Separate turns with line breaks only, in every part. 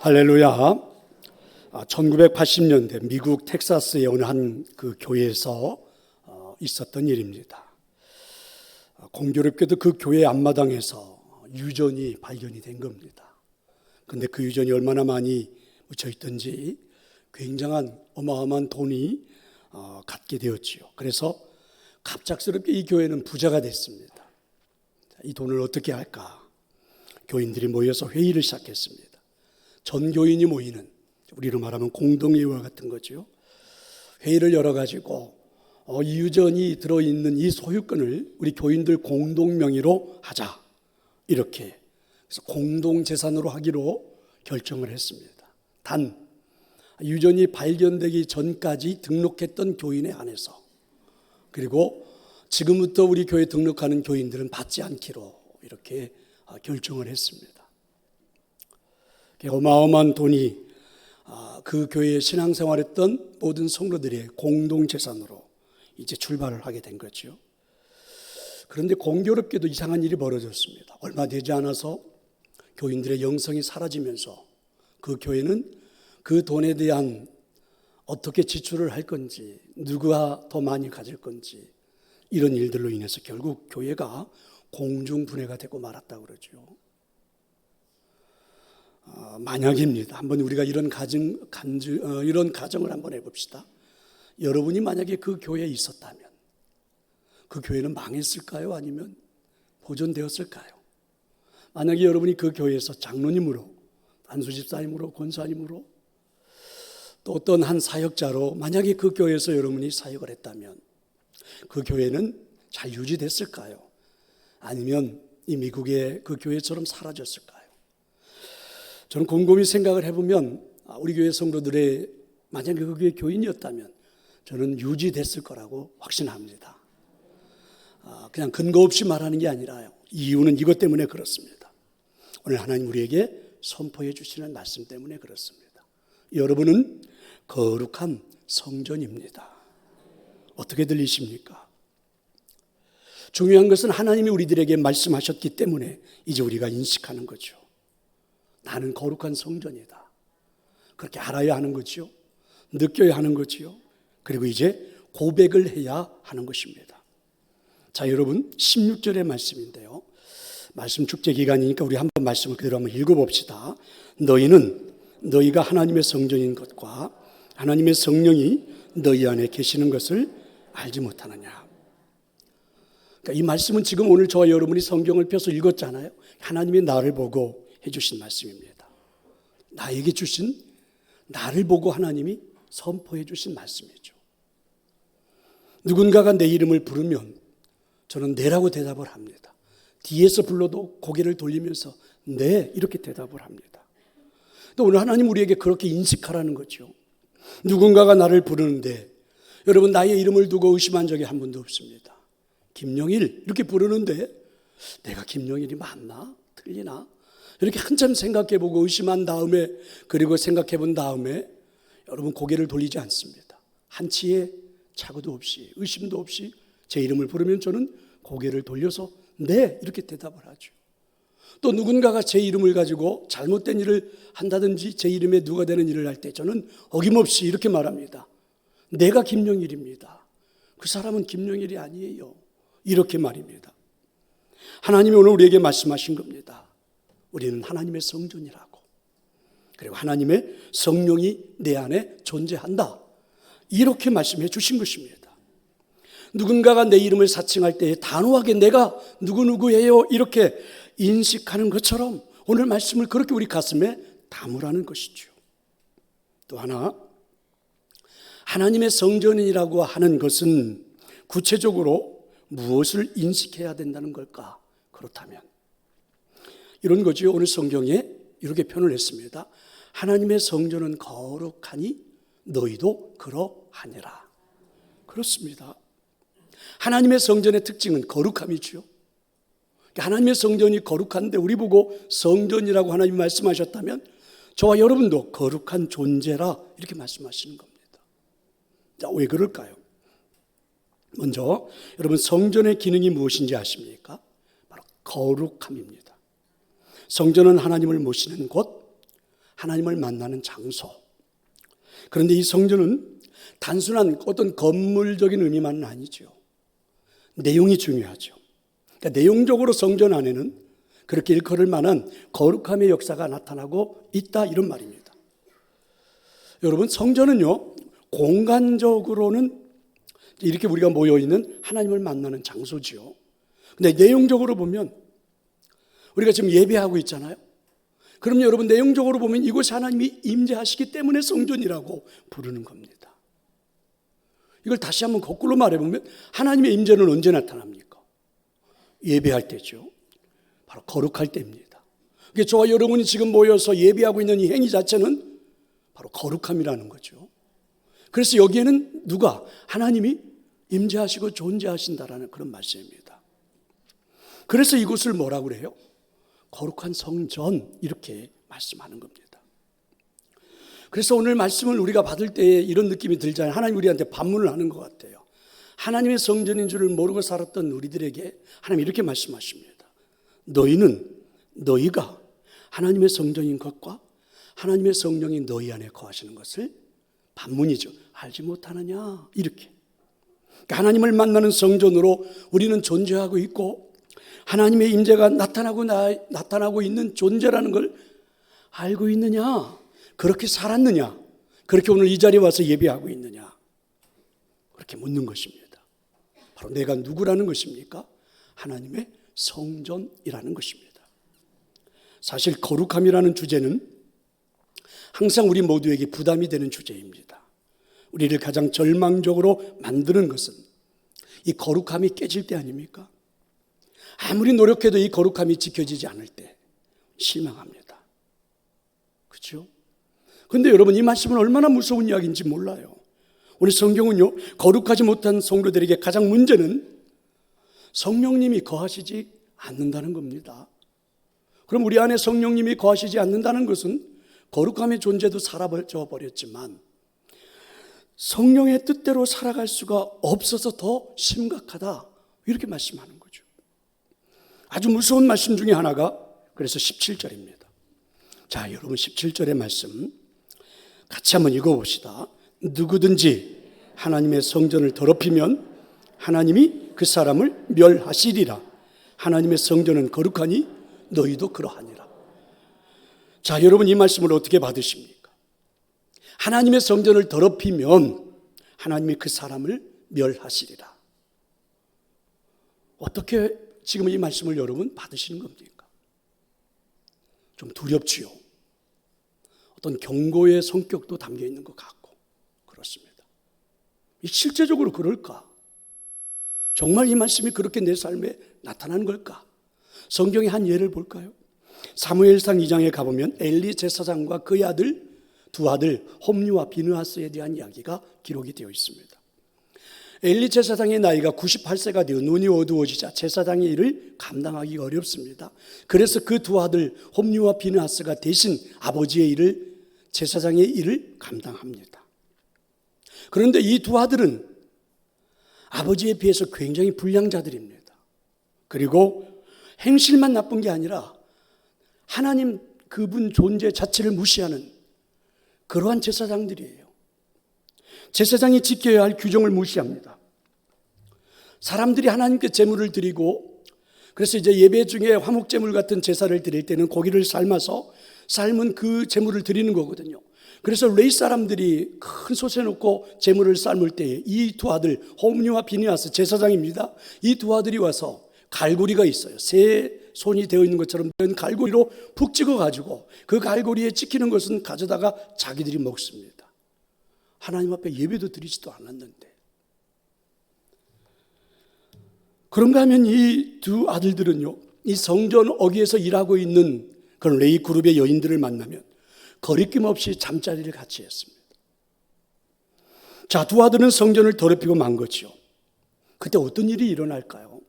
할렐루야. 1980년대 미국 텍사스의 어느 한 그 교회에서 있었던 일입니다. 공교롭게도 그 교회 앞마당에서 유전이 발견이 된 겁니다. 그런데 그 유전이 얼마나 많이 묻혀 있던지 굉장한 어마어마한 돈이 갖게 되었지요. 그래서 갑작스럽게 이 교회는 부자가 됐습니다. 이 돈을 어떻게 할까? 교인들이 모여서 회의를 시작했습니다. 전 교인이 모이는, 우리로 말하면 공동회의와 같은 거죠. 회의를 열어가지고 이 유전이 들어있는 이 소유권을 우리 교인들 공동 명의로 하자, 이렇게 그래서 공동재산으로 하기로 결정을 했습니다. 단 유전이 발견되기 전까지 등록했던 교인에 한해서, 그리고 지금부터 우리 교회에 등록하는 교인들은 받지 않기로 이렇게 결정을 했습니다. 어마어마한 돈이 그 교회에 신앙생활했던 모든 성도들의 공동재산으로 이제 출발을 하게 된 거죠. 그런데 공교롭게도 이상한 일이 벌어졌습니다. 얼마 되지 않아서 교인들의 영성이 사라지면서 그 교회는 그 돈에 대한 어떻게 지출을 할 건지, 누가 더 많이 가질 건지, 이런 일들로 인해서 결국 교회가 공중분해가 되고 말았다고 그러죠. 만약입니다. 한번 우리가 이런 가정을 한번 해봅시다. 여러분이 만약에 그 교회에 있었다면 그 교회는 망했을까요? 아니면 보존되었을까요? 만약에 여러분이 그 교회에서 장로님으로, 안수집사님으로, 권사님으로, 또 어떤 한 사역자로 만약에 그 교회에서 여러분이 사역을 했다면 그 교회는 잘 유지됐을까요? 아니면 이 미국의 그 교회처럼 사라졌을까요? 저는 곰곰이 생각을 해보면 우리 교회 성도들의 만약에 그 교회 교인이었다면 저는 유지됐을 거라고 확신합니다. 그냥 근거 없이 말하는 게 아니라요. 이유는 이것 때문에 그렇습니다. 오늘 하나님 우리에게 선포해 주시는 말씀 때문에 그렇습니다. 여러분은 거룩한 성전입니다. 어떻게 들리십니까? 중요한 것은 하나님이 우리들에게 말씀하셨기 때문에 이제 우리가 인식하는 거죠. 나는 거룩한 성전이다. 그렇게 알아야 하는 거죠. 느껴야 하는 거죠. 그리고 이제 고백을 해야 하는 것입니다. 자, 여러분 16절의 말씀인데요. 말씀 축제 기간이니까 우리 한번 말씀을 그대로 한번 읽어봅시다. 너희는 너희가 하나님의 성전인 것과 하나님의 성령이 너희 안에 계시는 것을 알지 못하느냐. 그러니까 이 말씀은 지금 오늘 저와 여러분이 성경을 펴서 읽었잖아요. 하나님이 나를 보고 해주신 말씀입니다. 나에게 주신, 나를 보고 하나님이 선포해 주신 말씀이죠. 누군가가 내 이름을 부르면 저는 네라고 대답을 합니다. 뒤에서 불러도 고개를 돌리면서 네, 이렇게 대답을 합니다. 또 오늘 하나님 우리에게 그렇게 인식하라는 거죠. 누군가가 나를 부르는데, 여러분 나의 이름을 두고 의심한 적이 한 번도 없습니다. 김영일 이렇게 부르는데 내가 김영일이 맞나? 틀리나? 이렇게 한참 생각해보고 의심한 다음에, 그리고 생각해본 다음에 여러분 고개를 돌리지 않습니다. 한치의 착오도 없이, 의심도 없이 제 이름을 부르면 저는 고개를 돌려서 네, 이렇게 대답을 하죠. 또 누군가가 제 이름을 가지고 잘못된 일을 한다든지 제 이름에 누가 되는 일을 할 때 저는 어김없이 이렇게 말합니다. 내가 김영일입니다. 그 사람은 김영일이 아니에요. 이렇게 말입니다. 하나님이 오늘 우리에게 말씀하신 겁니다. 우리는 하나님의 성전이라고, 그리고 하나님의 성령이 내 안에 존재한다, 이렇게 말씀해 주신 것입니다. 누군가가 내 이름을 사칭할 때 단호하게 내가 누구누구예요 이렇게 인식하는 것처럼 오늘 말씀을 그렇게 우리 가슴에 담으라는 것이죠. 또 하나, 하나님의 성전이라고 하는 것은 구체적으로 무엇을 인식해야 된다는 걸까? 그렇다면 이런 거죠. 오늘 성경에 이렇게 표현을 했습니다. 하나님의 성전은 거룩하니 너희도 그러하니라. 그렇습니다. 하나님의 성전의 특징은 거룩함이죠. 하나님의 성전이 거룩한데 우리 보고 성전이라고 하나님이 말씀하셨다면 저와 여러분도 거룩한 존재라 이렇게 말씀하시는 겁니다. 자, 왜 그럴까요? 먼저 여러분 성전의 기능이 무엇인지 아십니까? 바로 거룩함입니다. 성전은 하나님을 모시는 곳, 하나님을 만나는 장소. 그런데 이 성전은 단순한 어떤 건물적인 의미만은 아니죠. 내용이 중요하죠. 그러니까 내용적으로 성전 안에는 그렇게 일컬을 만한 거룩함의 역사가 나타나고 있다, 이런 말입니다. 여러분, 성전은요, 공간적으로는 이렇게 우리가 모여있는 하나님을 만나는 장소지요. 근데 내용적으로 보면 우리가 지금 예배하고 있잖아요. 그럼 여러분, 내용적으로 보면 이곳에 하나님이 임재하시기 때문에 성전이라고 부르는 겁니다. 이걸 다시 한번 거꾸로 말해보면 하나님의 임재는 언제 나타납니까? 예배할 때죠. 바로 거룩할 때입니다. 그러니까 저와 여러분이 지금 모여서 예배하고 있는 이 행위 자체는 바로 거룩함이라는 거죠. 그래서 여기에는 누가? 하나님이 임재하시고 존재하신다라는 그런 말씀입니다. 그래서 이곳을 뭐라고 그래요? 거룩한 성전, 이렇게 말씀하는 겁니다. 그래서 오늘 말씀을 우리가 받을 때에 이런 느낌이 들잖아요. 하나님 우리한테 반문을 하는 것 같아요. 하나님의 성전인 줄을 모르고 살았던 우리들에게 하나님 이렇게 말씀하십니다. 너희가 하나님의 성전인 것과 하나님의 성령이 너희 안에 거하시는 것을, 반문이죠, 알지 못하느냐, 이렇게. 그러니까 하나님을 만나는 성전으로 우리는 존재하고 있고 하나님의 임재가 나타나고 있는 존재라는 걸 알고 있느냐, 그렇게 살았느냐, 그렇게 오늘 이 자리에 와서 예배하고 있느냐, 그렇게 묻는 것입니다. 바로 내가 누구라는 것입니까? 하나님의 성전이라는 것입니다. 사실 거룩함이라는 주제는 항상 우리 모두에게 부담이 되는 주제입니다. 우리를 가장 절망적으로 만드는 것은 이 거룩함이 깨질 때 아닙니까? 아무리 노력해도 이 거룩함이 지켜지지 않을 때 실망합니다. 그렇죠? 그런데 여러분, 이 말씀은 얼마나 무서운 이야기인지 몰라요. 우리 성경은요, 거룩하지 못한 성도들에게 가장 문제는 성령님이 거하시지 않는다는 겁니다. 그럼 우리 안에 성령님이 거하시지 않는다는 것은 거룩함의 존재도 사라져 버렸지만 성령의 뜻대로 살아갈 수가 없어서 더 심각하다, 이렇게 말씀하는 거죠. 아주 무서운 말씀 중에 하나가 그래서 17절입니다. 자, 여러분, 17절의 말씀 같이 한번 읽어봅시다. 누구든지 하나님의 성전을 더럽히면 하나님이 그 사람을 멸하시리라. 하나님의 성전은 거룩하니 너희도 그러하니라. 자, 여러분, 이 말씀을 어떻게 받으십니까? 하나님의 성전을 더럽히면 하나님이 그 사람을 멸하시리라. 어떻게 지금 이 말씀을 여러분 받으시는 겁니까? 좀 두렵지요. 어떤 경고의 성격도 담겨 있는 것 같고 그렇습니다. 실제적으로 그럴까? 정말 이 말씀이 그렇게 내 삶에 나타나는 걸까? 성경의 한 예를 볼까요? 사무엘상 2장에 가보면 엘리 제사장과 그의 두 아들 홈리와 비느하스에 대한 이야기가 기록이 되어 있습니다. 엘리 제사장의 나이가 98세가 되어 눈이 어두워지자 제사장의 일을 감당하기 어렵습니다. 그래서 그 두 아들 홈리와 비느하스가 대신 아버지의 일을, 제사장의 일을 감당합니다. 그런데 이 두 아들은 아버지에 비해서 굉장히 불량자들입니다. 그리고 행실만 나쁜 게 아니라 하나님 그분 존재 자체를 무시하는 그러한 제사장들이에요. 제사장이 지켜야 할 규정을 무시합니다. 사람들이 하나님께 제물을 드리고, 그래서 이제 예배 중에 화목제물 같은 제사를 드릴 때는 고기를 삶아서 삶은 그 제물을 드리는 거거든요. 그래서 레위 사람들이 큰 솥에 놓고 제물을 삶을 때에 이 두 아들 홈리와 비느하스, 제사장입니다. 이 두 아들이 와서 갈고리가 있어요. 새 손이 되어 있는 것처럼 된 갈고리로 푹 찍어가지고 그 갈고리에 찍히는 것은 가져다가 자기들이 먹습니다. 하나님 앞에 예배도 드리지도 않았는데. 그런가 하면 이 두 아들들은요, 이 성전 어귀에서 일하고 있는 그런 레위 그룹의 여인들을 만나면 거리낌 없이 잠자리를 같이 했습니다. 자, 두 아들은 성전을 더럽히고 만 거죠. 그때 어떤 일이 일어날까요?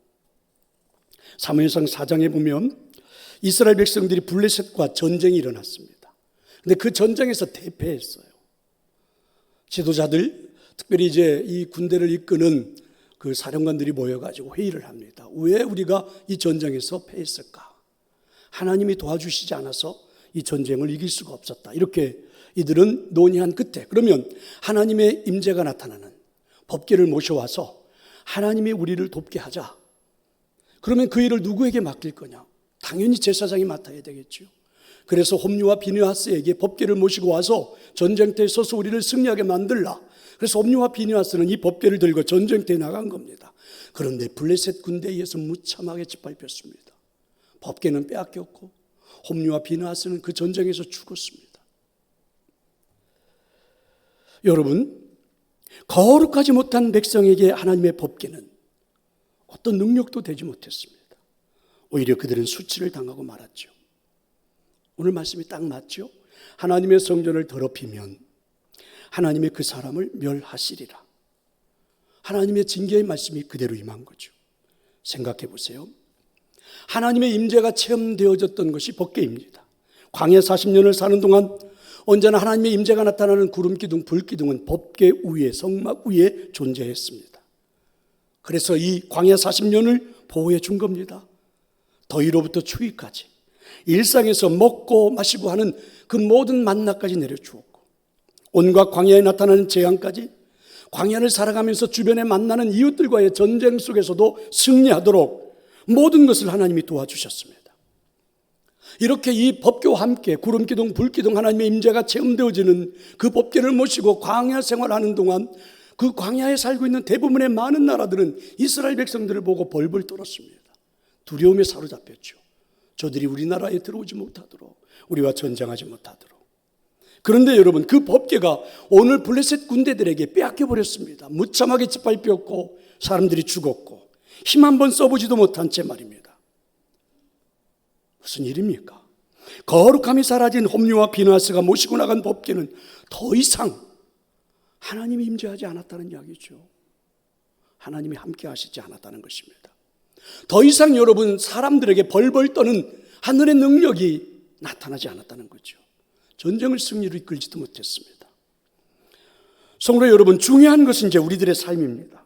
사무엘상 4장에 보면 이스라엘 백성들이 블레셋과 전쟁이 일어났습니다. 근데 그 전쟁에서 대패했어요. 지도자들, 특별히 이제 이 군대를 이끄는 그 사령관들이 모여가지고 회의를 합니다. 왜 우리가 이 전쟁에서 패했을까? 하나님이 도와주시지 않아서 이 전쟁을 이길 수가 없었다. 이렇게 이들은 논의한 끝에 그러면 하나님의 임재가 나타나는 법궤를 모셔와서 하나님이 우리를 돕게 하자. 그러면 그 일을 누구에게 맡길 거냐? 당연히 제사장이 맡아야 되겠죠. 그래서 홈리와 비느하스에게 법궤를 모시고 와서 전쟁터에 서서 우리를 승리하게 만들라. 그래서 홈리와 비느하스는 이 법궤를 들고 전쟁터에 나간 겁니다. 그런데 블레셋 군대에 의해서 무참하게 짓밟혔습니다. 법궤는 빼앗겼고 홈리와 비느하스는 그 전쟁에서 죽었습니다. 여러분, 거룩하지 못한 백성에게 하나님의 법궤는 어떤 능력도 되지 못했습니다. 오히려 그들은 수치를 당하고 말았죠. 오늘 말씀이 딱 맞죠? 하나님의 성전을 더럽히면 하나님의 그 사람을 멸하시리라. 하나님의 징계의 말씀이 그대로 임한 거죠. 생각해 보세요. 하나님의 임재가 체험되어졌던 것이 법궤입니다. 광야 40년을 사는 동안 언제나 하나님의 임재가 나타나는 구름기둥, 불기둥은 법궤 위에, 성막 위에 존재했습니다. 그래서 이 광야 40년을 보호해 준 겁니다. 더위로부터 추위까지 일상에서 먹고 마시고 하는 그 모든 만나까지 내려주었고 온갖 광야에 나타나는 재앙까지 광야를 살아가면서 주변에 만나는 이웃들과의 전쟁 속에서도 승리하도록 모든 것을 하나님이 도와주셨습니다. 이렇게 이 법궤와 함께 구름기둥, 불기둥 하나님의 임재가 체험되어지는 그 법궤를 모시고 광야 생활하는 동안 그 광야에 살고 있는 대부분의 많은 나라들은 이스라엘 백성들을 보고 벌벌 떨었습니다. 두려움에 사로잡혔죠. 저들이 우리나라에 들어오지 못하도록, 우리와 전쟁하지 못하도록. 그런데 여러분, 그 법궤가 오늘 블레셋 군대들에게 빼앗겨버렸습니다. 무참하게 짓밟혔고 사람들이 죽었고 힘 한 번 써보지도 못한 채 말입니다. 무슨 일입니까? 거룩함이 사라진 홈리와 비느하스가 모시고 나간 법궤는 더 이상 하나님이 임재하지 않았다는 이야기죠. 하나님이 함께 하시지 않았다는 것입니다. 더 이상 여러분 사람들에게 벌벌 떠는 하늘의 능력이 나타나지 않았다는 거죠. 전쟁을 승리로 이끌지도 못했습니다. 성도 여러분, 중요한 것은 이제 우리들의 삶입니다.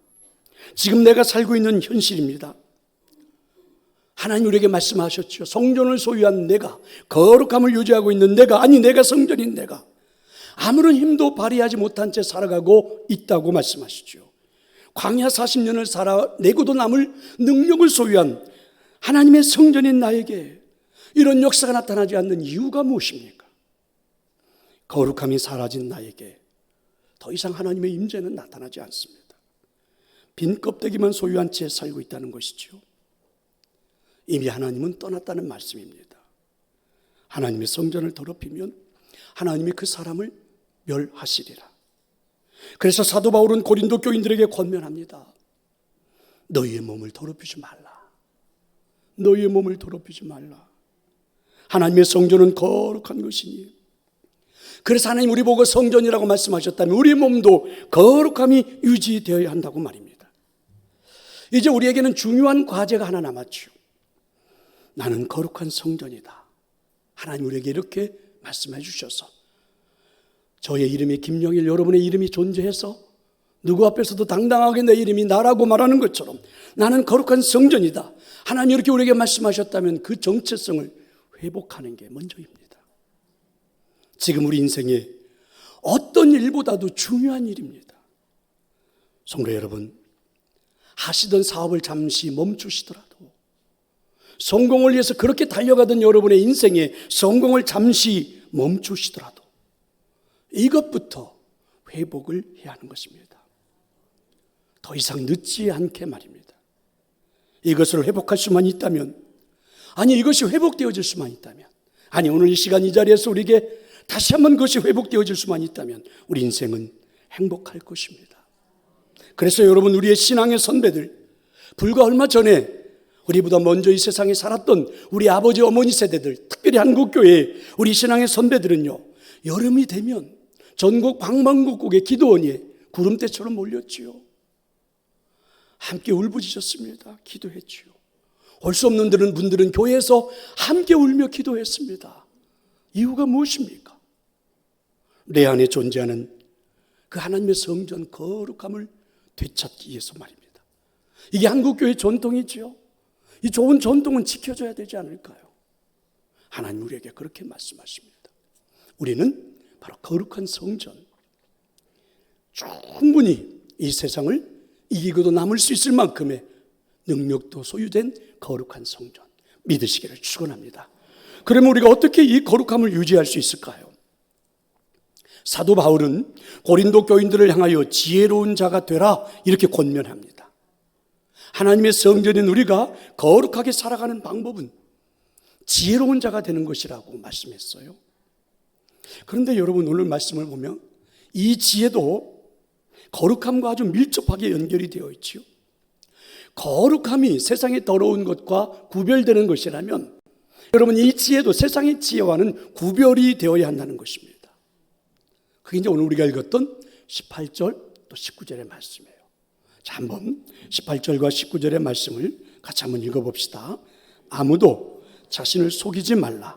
지금 내가 살고 있는 현실입니다. 하나님 우리에게 말씀하셨죠. 성전을 소유한 내가, 거룩함을 유지하고 있는 내가, 아니 내가 성전인 내가 아무런 힘도 발휘하지 못한 채 살아가고 있다고 말씀하시죠. 광야 40년을 살아내고도 남을 능력을 소유한 하나님의 성전인 나에게 이런 역사가 나타나지 않는 이유가 무엇입니까? 거룩함이 사라진 나에게 더 이상 하나님의 임재는 나타나지 않습니다. 빈 껍데기만 소유한 채 살고 있다는 것이죠. 이미 하나님은 떠났다는 말씀입니다. 하나님의 성전을 더럽히면 하나님이 그 사람을 멸하시리라. 그래서 사도 바울은 고린도 교인들에게 권면합니다. 너희의 몸을 더럽히지 말라. 너희의 몸을 더럽히지 말라. 하나님의 성전은 거룩한 것이니. 그래서 하나님 우리 보고 성전이라고 말씀하셨다면 우리 몸도 거룩함이 유지되어야 한다고 말입니다. 이제 우리에게는 중요한 과제가 하나 남았죠. 나는 거룩한 성전이다. 하나님 우리에게 이렇게 말씀해 주셔서 저의 이름이 김영일, 여러분의 이름이 존재해서 누구 앞에서도 당당하게 내 이름이 나라고 말하는 것처럼 나는 거룩한 성전이다. 하나님 이렇게 우리에게 말씀하셨다면 그 정체성을 회복하는 게 먼저입니다. 지금 우리 인생에 어떤 일보다도 중요한 일입니다. 성도 여러분, 하시던 사업을 잠시 멈추시더라도 성공을 위해서 그렇게 달려가던 여러분의 인생에 성공을 잠시 멈추시더라도 이것부터 회복을 해야 하는 것입니다. 더 이상 늦지 않게 말입니다. 이것을 회복할 수만 있다면, 아니 이것이 회복되어질 수만 있다면, 아니 오늘 이 시간 이 자리에서 우리에게 다시 한번 그것이 회복되어질 수만 있다면 우리 인생은 행복할 것입니다. 그래서 여러분, 우리의 신앙의 선배들, 불과 얼마 전에 우리보다 먼저 이 세상에 살았던 우리 아버지 어머니 세대들, 특별히 한국교회 우리 신앙의 선배들은요, 여름이 되면 전국 방방곡곡의 기도원이 구름대처럼 몰렸지요. 함께 울부짖었습니다. 기도했지요. 올 수 없는 분들은 교회에서 함께 울며 기도했습니다. 이유가 무엇입니까? 내 안에 존재하는 그 하나님의 성전 거룩함을 되찾기 위해서 말입니다. 이게 한국교회 전통이지요. 이 좋은 전통은 지켜줘야 되지 않을까요? 하나님 우리에게 그렇게 말씀하십니다. 우리는 바로 거룩한 성전, 충분히 이 세상을 이기고도 남을 수 있을 만큼의 능력도 소유된 거룩한 성전 믿으시기를 축원합니다. 그러면 우리가 어떻게 이 거룩함을 유지할 수 있을까요? 사도 바울은 고린도 교인들을 향하여 지혜로운 자가 되라 이렇게 권면합니다. 하나님의 성전인 우리가 거룩하게 살아가는 방법은 지혜로운 자가 되는 것이라고 말씀했어요. 그런데 여러분, 오늘 말씀을 보면 이 지혜도 거룩함과 아주 밀접하게 연결이 되어 있지요. 거룩함이 세상의 더러운 것과 구별되는 것이라면 여러분, 이 지혜도 세상의 지혜와는 구별이 되어야 한다는 것입니다. 그게 이제 오늘 우리가 읽었던 18절 또 19절의 말씀이에요. 자, 한번 18절과 19절의 말씀을 같이 한번 읽어봅시다. 아무도 자신을 속이지 말라.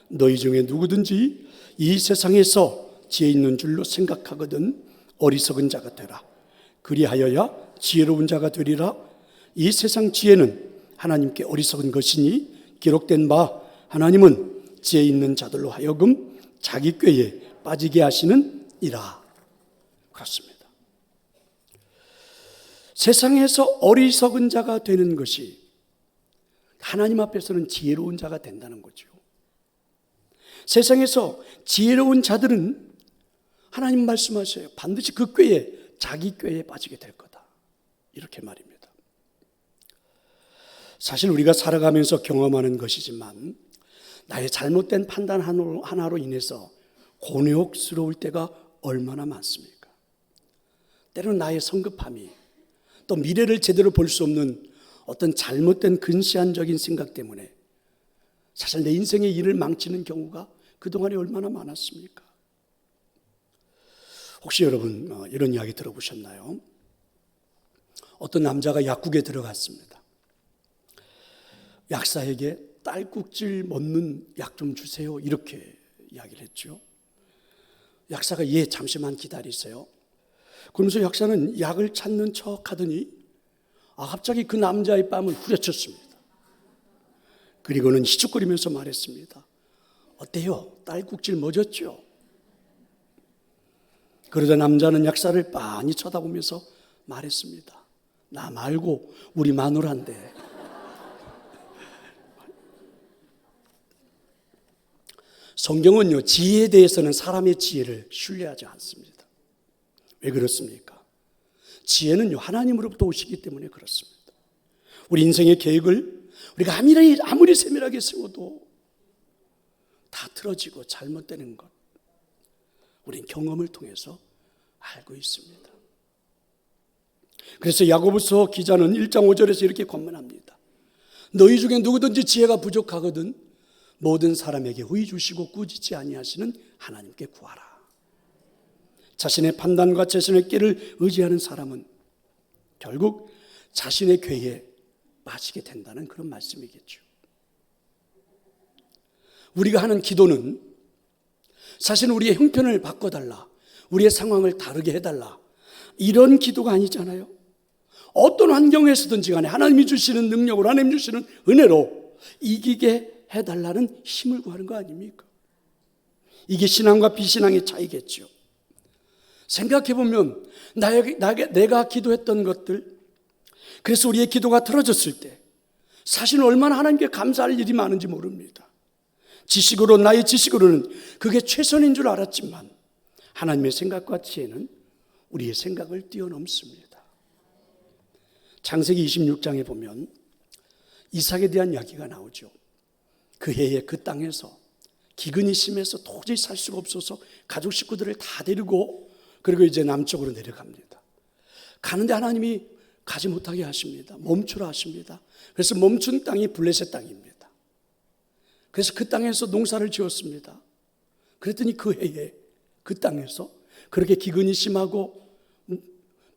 너희 중에 누구든지 이 세상에서 지혜 있는 줄로 생각하거든 어리석은 자가 되라. 그리하여야 지혜로운 자가 되리라. 이 세상 지혜는 하나님께 어리석은 것이니 기록된 바 하나님은 지혜 있는 자들로 하여금 자기 꾀에 빠지게 하시는 이라. 그렇습니다. 세상에서 어리석은 자가 되는 것이 하나님 앞에서는 지혜로운 자가 된다는 거죠. 세상에서 지혜로운 자들은 하나님 말씀하셔요. 반드시 그 꾀에, 자기 꾀에 빠지게 될 거다. 이렇게 말입니다. 사실 우리가 살아가면서 경험하는 것이지만 나의 잘못된 판단 하나로 인해서 곤욕스러울 때가 얼마나 많습니까? 때로는 나의 성급함이, 또 미래를 제대로 볼 수 없는 어떤 잘못된 근시안적인 생각 때문에 사실 내 인생의 일을 망치는 경우가 그동안에 얼마나 많았습니까? 혹시 여러분 이런 이야기 들어보셨나요? 어떤 남자가 약국에 들어갔습니다. 약사에게 딸꾹질 먹는 약 좀 주세요, 이렇게 이야기를 했죠. 약사가 예, 잠시만 기다리세요. 그러면서 약사는 약을 찾는 척 하더니 갑자기 그 남자의 뺨을 후려쳤습니다. 그리고는 희죽거리면서 말했습니다. 어때요? 딸꾹질 멎었죠? 그러자 남자는 약사를 빤히 쳐다보면서 말했습니다. 나 말고 우리 마누라인데. 성경은요, 지혜에 대해서는 사람의 지혜를 신뢰하지 않습니다. 왜 그렇습니까? 지혜는요, 하나님으로부터 오시기 때문에 그렇습니다. 우리 인생의 계획을 우리가 아무리 세밀하게 세워도 다 틀어지고 잘못되는 것, 우린 경험을 통해서 알고 있습니다. 그래서 야고보서 기자는 1장 5절에서 이렇게 권면합니다. 너희 중에 누구든지 지혜가 부족하거든 모든 사람에게 의 주시고 꾸짖지 아니하시는 하나님께 구하라. 자신의 판단과 자신의 꾀를 의지하는 사람은 결국 자신의 꾀에 빠지게 된다는 그런 말씀이겠죠. 우리가 하는 기도는 사실 우리의 형편을 바꿔달라, 우리의 상황을 다르게 해달라, 이런 기도가 아니잖아요. 어떤 환경에서든지 간에 하나님이 주시는 능력으로, 하나님 주시는 은혜로 이기게 해달라는 힘을 구하는 거 아닙니까? 이게 신앙과 비신앙의 차이겠죠. 생각해보면 내가 기도했던 것들, 그래서 우리의 기도가 틀어졌을 때 사실은 얼마나 하나님께 감사할 일이 많은지 모릅니다. 나의 지식으로는 그게 최선인 줄 알았지만 하나님의 생각과 지혜는 우리의 생각을 뛰어넘습니다. 창세기 26장에 보면 이삭에 대한 이야기가 나오죠. 그 해에 그 땅에서 기근이 심해서 도저히 살 수가 없어서 가족 식구들을 다 데리고 그리고 이제 남쪽으로 내려갑니다. 가는데 하나님이 가지 못하게 하십니다. 멈추라 하십니다. 그래서 멈춘 땅이 블레셋 땅입니다. 그래서 그 땅에서 농사를 지었습니다. 그랬더니 그 해에 그 땅에서 그렇게 기근이 심하고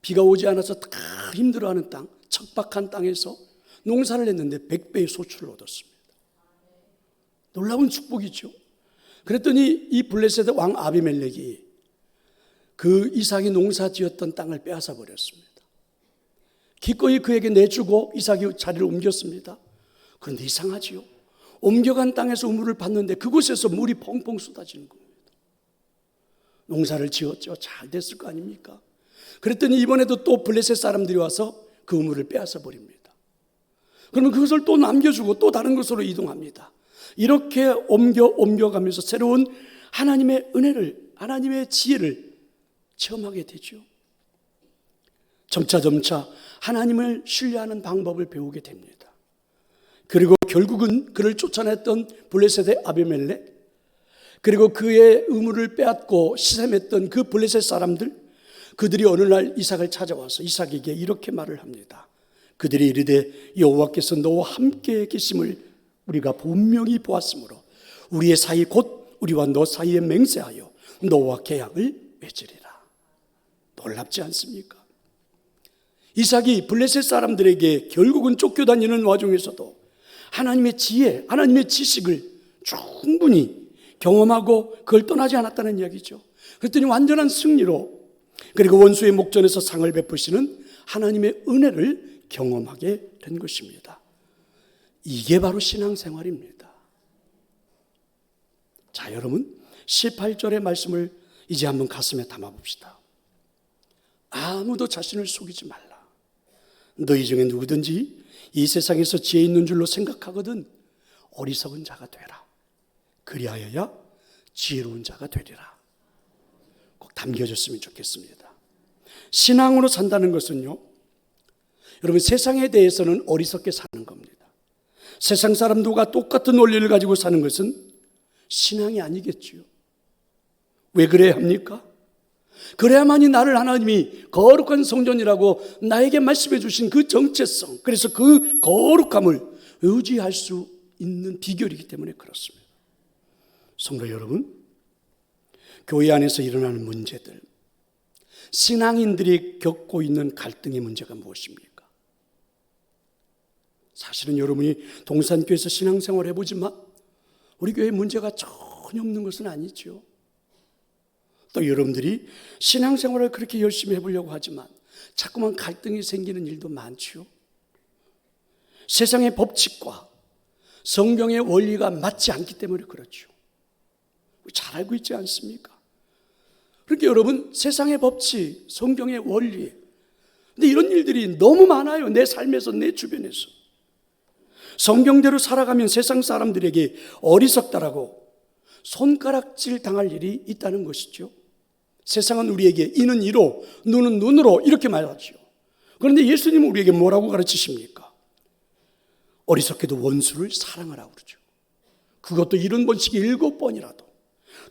비가 오지 않아서 다 힘들어하는 땅, 척박한 땅에서 농사를 했는데 100배의 소출을 얻었습니다. 놀라운 축복이죠. 그랬더니 이 블레셋의 왕 아비멜렉이 그 이삭이 농사 지었던 땅을 빼앗아 버렸습니다. 기꺼이 그에게 내주고 이삭이 자리를 옮겼습니다. 그런데 이상하지요. 옮겨간 땅에서 우물을 팠는데 그곳에서 물이 펑펑 쏟아지는 겁니다. 농사를 지었죠. 잘 됐을 거 아닙니까? 그랬더니 이번에도 또 블레셋 사람들이 와서 그 우물을 빼앗아 버립니다. 그러면 그것을 또 남겨주고 또 다른 곳으로 이동합니다. 이렇게 옮겨가면서 새로운 하나님의 은혜를, 하나님의 지혜를 체험하게 되죠. 점차 하나님을 신뢰하는 방법을 배우게 됩니다. 그리고 결국은 그를 쫓아냈던 블레셋의 아비멜렉, 그리고 그의 우물을 빼앗고 시샘했던 그 블레셋 사람들, 그들이 어느 날 이삭을 찾아와서 이삭에게 이렇게 말을 합니다. 그들이 이르되 여호와께서 너와 함께 계심을 우리가 분명히 보았으므로 우리의 사이 곧 우리와 너 사이에 맹세하여 너와 계약을 맺으리라. 놀랍지 않습니까? 이삭이 블레셋 사람들에게 결국은 쫓겨다니는 와중에서도 하나님의 지혜, 하나님의 지식을 충분히 경험하고 그걸 떠나지 않았다는 이야기죠. 그랬더니 완전한 승리로, 그리고 원수의 목전에서 상을 베푸시는 하나님의 은혜를 경험하게 된 것입니다. 이게 바로 신앙생활입니다. 자, 여러분 18절의 말씀을 이제 한번 가슴에 담아봅시다. 아무도 자신을 속이지 말라. 너희 중에 누구든지 이 세상에서 지혜 있는 줄로 생각하거든 어리석은 자가 되라. 그리하여야 지혜로운 자가 되리라. 꼭 담겨졌으면 좋겠습니다. 신앙으로 산다는 것은요, 여러분 세상에 대해서는 어리석게 사는 겁니다. 세상 사람들과 똑같은 원리를 가지고 사는 것은 신앙이 아니겠지요. 왜 그래야 합니까? 그래야만이 나를 하나님이 거룩한 성전이라고 나에게 말씀해 주신 그 정체성, 그래서 그 거룩함을 의지할 수 있는 비결이기 때문에 그렇습니다. 성도 여러분, 교회 안에서 일어나는 문제들, 신앙인들이 겪고 있는 갈등의 문제가 무엇입니까? 사실은 여러분이 동산교회에서 신앙생활 해보지만 우리 교회에 문제가 전혀 없는 것은 아니죠. 또 여러분들이 신앙생활을 그렇게 열심히 해보려고 하지만 자꾸만 갈등이 생기는 일도 많죠. 세상의 법칙과 성경의 원리가 맞지 않기 때문에 그렇죠. 잘 알고 있지 않습니까? 그러니까 여러분 세상의 법칙, 성경의 원리, 근데 이런 일들이 너무 많아요. 내 삶에서, 내 주변에서. 성경대로 살아가면 세상 사람들에게 어리석다라고 손가락질 당할 일이 있다는 것이죠. 세상은 우리에게 이는 이로, 눈은 눈으로 이렇게 말하죠. 그런데 예수님은 우리에게 뭐라고 가르치십니까? 어리석게도 원수를 사랑하라고 그러죠. 그것도 이런 번씩이 7번이라도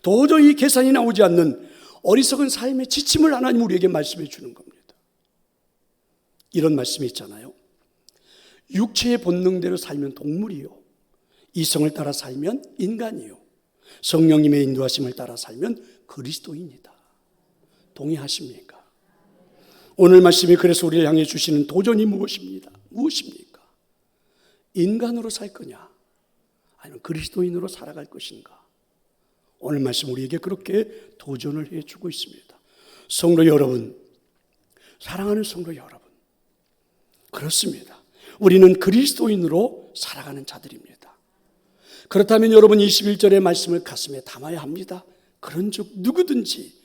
도저히 계산이 나오지 않는 어리석은 삶의 지침을 하나님 우리에게 말씀해 주는 겁니다. 이런 말씀이 있잖아요. 육체의 본능대로 살면 동물이요, 이성을 따라 살면 인간이요, 성령님의 인도하심을 따라 살면 그리스도인이다. 동의하십니까? 오늘 말씀이 그래서 우리를 향해 주시는 도전이 무엇입니까? 인간으로 살 거냐, 아니면 그리스도인으로 살아갈 것인가? 오늘 말씀 우리에게 그렇게 도전을 해주고 있습니다. 성도 여러분, 사랑하는 성도 여러분, 그렇습니다. 우리는 그리스도인으로 살아가는 자들입니다. 그렇다면 여러분 21절의 말씀을 가슴에 담아야 합니다. 그런즉 누구든지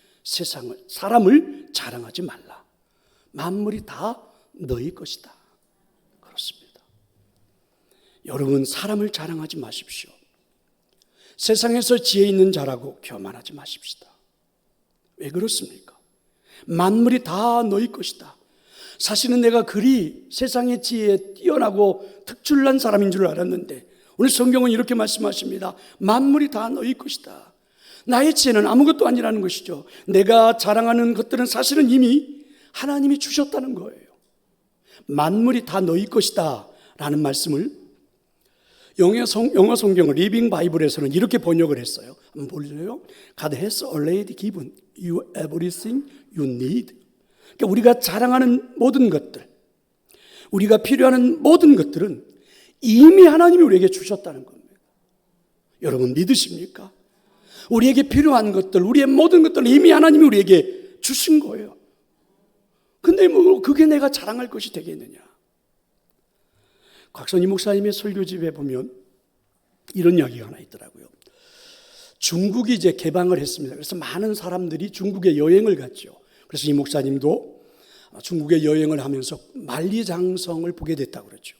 사람을 자랑하지 말라. 만물이 다 너희 것이다. 그렇습니다. 여러분 사람을 자랑하지 마십시오. 세상에서 지혜 있는 자라고 교만하지 마십시다. 왜 그렇습니까? 만물이 다 너희 것이다. 사실은 내가 그리 세상의 지혜에 뛰어나고 특출난 사람인 줄 알았는데 오늘 성경은 이렇게 말씀하십니다. 만물이 다 너희 것이다. 나의 지혜는 아무것도 아니라는 것이죠. 내가 자랑하는 것들은 사실은 이미 하나님이 주셨다는 거예요. 만물이 다 너희 것이다 라는 말씀을 영어 성경을 리빙 바이블에서는 이렇게 번역을 했어요. 한번 볼래요? God has already given you everything you need. 그러니까 우리가 자랑하는 모든 것들, 우리가 필요한 모든 것들은 이미 하나님이 우리에게 주셨다는 겁니다. 여러분 믿으십니까? 우리에게 필요한 것들, 우리의 모든 것들을 이미 하나님이 우리에게 주신 거예요. 근데 뭐 그게 내가 자랑할 것이 되겠느냐? 곽선희 목사님의 설교집에 보면 이런 이야기가 하나 있더라고요. 중국이 이제 개방을 했습니다. 그래서 많은 사람들이 중국에 여행을 갔죠. 그래서 이 목사님도 중국에 여행을 하면서 만리장성을 보게 됐다고 그러죠.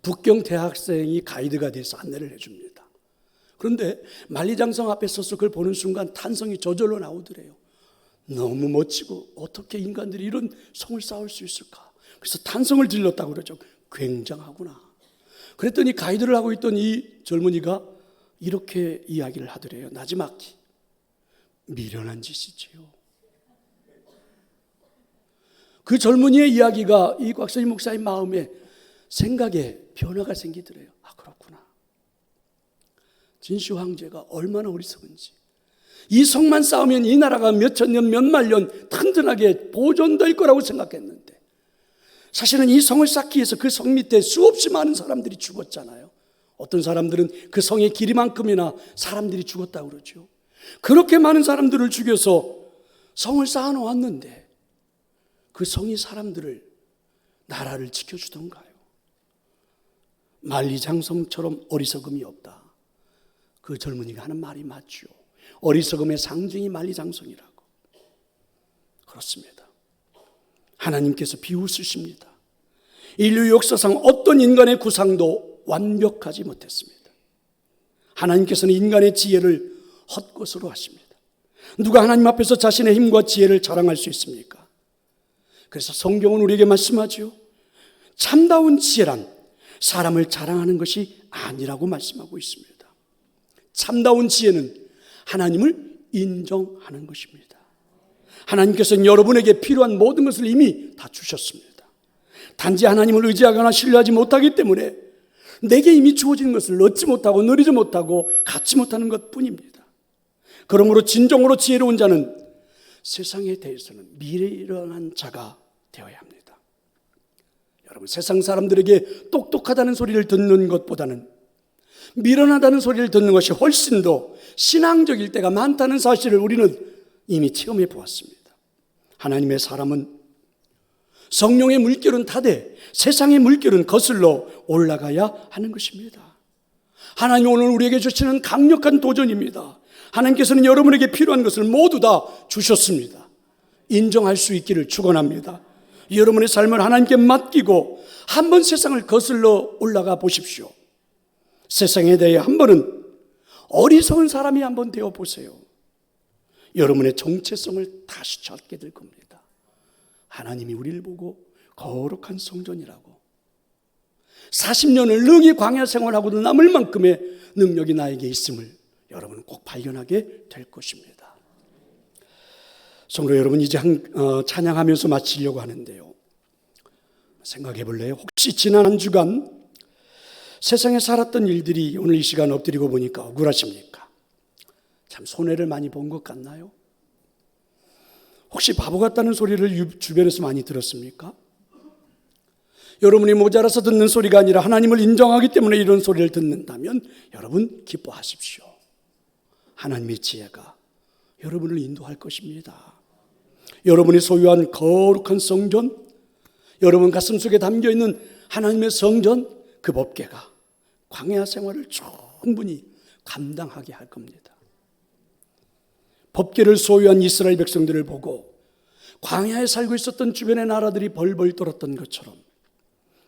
북경 대학생이 가이드가 돼서 안내를 해줍니다. 그런데 만리장성 앞에 서서 그걸 보는 순간 탄성이 저절로 나오더래요. 너무 멋지고 어떻게 인간들이 이런 성을 쌓을 수 있을까? 그래서 탄성을 질렀다고 그러죠. 굉장하구나. 그랬더니 가이드를 하고 있던 이 젊은이가 이렇게 이야기를 하더래요. 나지막히 미련한 짓이지요. 그 젊은이의 이야기가 이 곽선희 목사님 마음에 생각에 변화가 생기더래요. 아, 그렇구나. 진시 황제가 얼마나 어리석은지. 이 성만 쌓으면 이 나라가 몇천 년, 몇만 년 튼튼하게 보존될 거라고 생각했는데 사실은 이 성을 쌓기 위해서 그 성 밑에 수없이 많은 사람들이 죽었잖아요. 어떤 사람들은 그 성의 길이만큼이나 사람들이 죽었다고 그러죠. 그렇게 많은 사람들을 죽여서 성을 쌓아놓았는데 그 성이 사람들을, 나라를 지켜주던가요? 만리장성처럼 어리석음이 없다. 그 젊은이가 하는 말이 맞죠. 어리석음의 상징이 만리장성이라고. 그렇습니다. 하나님께서 비웃으십니다. 인류 역사상 어떤 인간의 구상도 완벽하지 못했습니다. 하나님께서는 인간의 지혜를 헛것으로 하십니다. 누가 하나님 앞에서 자신의 힘과 지혜를 자랑할 수 있습니까? 그래서 성경은 우리에게 말씀하죠. 참다운 지혜란 사람을 자랑하는 것이 아니라고 말씀하고 있습니다. 참다운 지혜는 하나님을 인정하는 것입니다. 하나님께서는 여러분에게 필요한 모든 것을 이미 다 주셨습니다. 단지 하나님을 의지하거나 신뢰하지 못하기 때문에 내게 이미 주어진 것을 얻지 못하고 누리지 못하고 갖지 못하는 것뿐입니다. 그러므로 진정으로 지혜로운 자는 세상에 대해서는 미련한 자가 되어야 합니다. 여러분, 세상 사람들에게 똑똑하다는 소리를 듣는 것보다는 미련하다는 소리를 듣는 것이 훨씬 더 신앙적일 때가 많다는 사실을 우리는 이미 체험해 보았습니다. 하나님의 사람은 성령의 물결은 타되 세상의 물결은 거슬러 올라가야 하는 것입니다. 하나님 오늘 우리에게 주시는 강력한 도전입니다. 하나님께서는 여러분에게 필요한 것을 모두 다 주셨습니다. 인정할 수 있기를 축원합니다. 여러분의 삶을 하나님께 맡기고 한번 세상을 거슬러 올라가 보십시오. 세상에 대해 한 번은 어리석은 사람이 한번 되어 보세요. 여러분의 정체성을 다시 찾게 될 겁니다. 하나님이 우리를 보고 거룩한 성전이라고, 40년을 능히 광야 생활하고도 남을 만큼의 능력이 나에게 있음을 여러분은 꼭 발견하게 될 것입니다. 성도 여러분, 이제 찬양하면서 마치려고 하는데요. 생각해 볼래요? 혹시 지난 한 주간 세상에 살았던 일들이 오늘 이 시간 엎드리고 보니까 억울하십니까? 참 손해를 많이 본 것 같나요? 혹시 바보 같다는 소리를 주변에서 많이 들었습니까? 여러분이 모자라서 듣는 소리가 아니라 하나님을 인정하기 때문에 이런 소리를 듣는다면 여러분 기뻐하십시오. 하나님의 지혜가 여러분을 인도할 것입니다. 여러분이 소유한 거룩한 성전, 여러분 가슴속에 담겨있는 하나님의 성전, 그 법궤가 광야 생활을 충분히 감당하게 할 겁니다. 법궤를 소유한 이스라엘 백성들을 보고 광야에 살고 있었던 주변의 나라들이 벌벌 떨었던 것처럼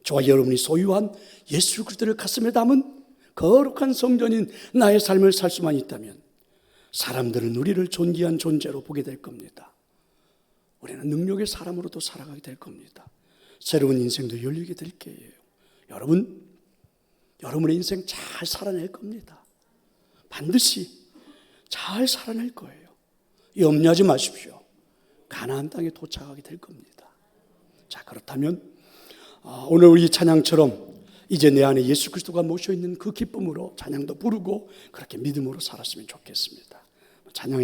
저와 여러분이 소유한 예수 그리스도를 가슴에 담은 거룩한 성전인 나의 삶을 살 수만 있다면 사람들은 우리를 존귀한 존재로 보게 될 겁니다. 우리는 능력의 사람으로도 살아가게 될 겁니다. 새로운 인생도 열리게 될 거예요. 여러분의 인생 잘 살아낼 겁니다. 반드시 잘 살아낼 거예요. 염려하지 마십시오. 가나안 땅에 도착하게 될 겁니다. 자, 그렇다면 오늘 우리 찬양처럼 이제 내 안에 예수 그리스도가 모셔 있는 그 기쁨으로 찬양도 부르고 그렇게 믿음으로 살았으면 좋겠습니다. 찬양